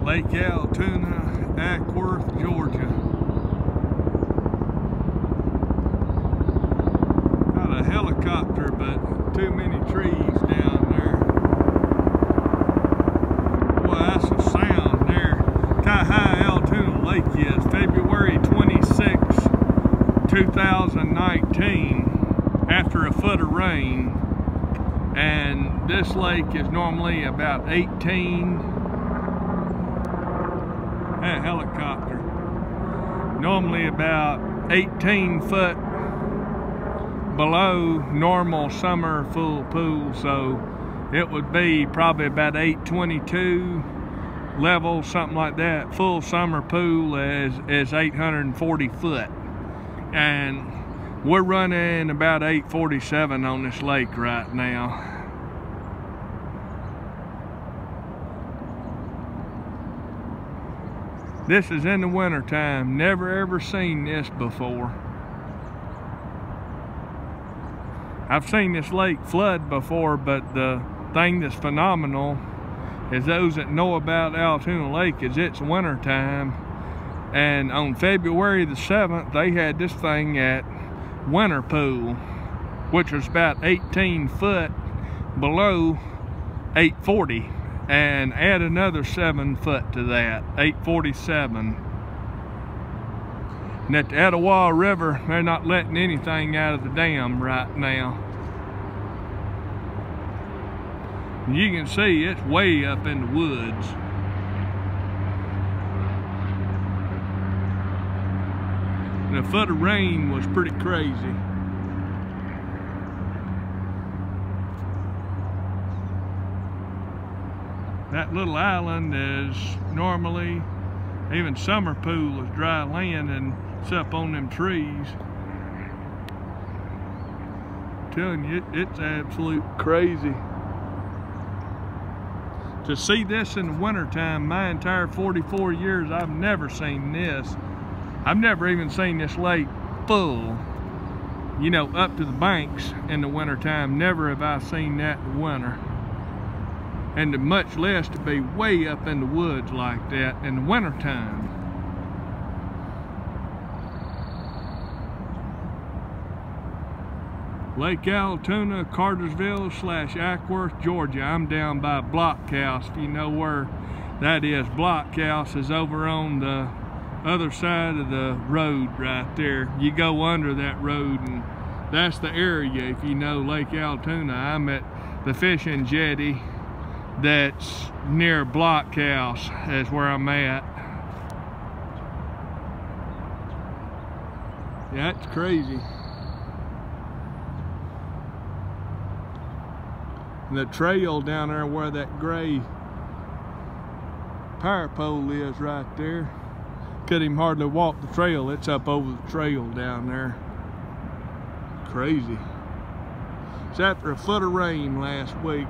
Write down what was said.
Lake Allatoona Acworth Georgia. Got a helicopter, but too many trees down there. Boy, that's a sound there. How high Allatoona Lake is. February 26, 2019, after a foot of rain. And this lake is normally about 18, that helicopter, normally about 18 foot below normal summer full pool. So it would be probably about 822 level, something like that. Full summer pool is 840 foot. And we're running about 847 on this lake right now. This is in the winter time. Never ever seen this before. I've seen this lake flood before, but the thing that's phenomenal is those that know about Allatoona Lake is it's winter time. And on February the 7th, they had this thing at winter pool, which was about 18 foot below 840, and add another 7 foot to that, 847. And at the Etowah River, they're not letting anything out of the dam right now. And you can see it's way up in the woods. And a foot of rain was pretty crazy. That little island is normally, even summer pool is dry land, and it's up on them trees. I'm telling you, it's absolute crazy. To see this in the wintertime, my entire 44 years, I've never seen this. I've never even seen this lake full, you know, up to the banks in the wintertime. Never have I seen that in the winter. And much less to be way up in the woods like that in the wintertime. Lake Allatoona, Cartersville / Acworth, Georgia. I'm down by Blockhouse. If you know where that is, Blockhouse is over on the other side of the road right there. You go under that road, and that's the area. If you know Lake Allatoona, I'm at the fishing jetty that's near Blockhouse. That's where I'm at. Yeah, that's crazy. And the trail down there where that gray power pole is right there, couldn't even hardly walk the trail. It's up over the trail down there. Crazy. It's after a foot of rain last week.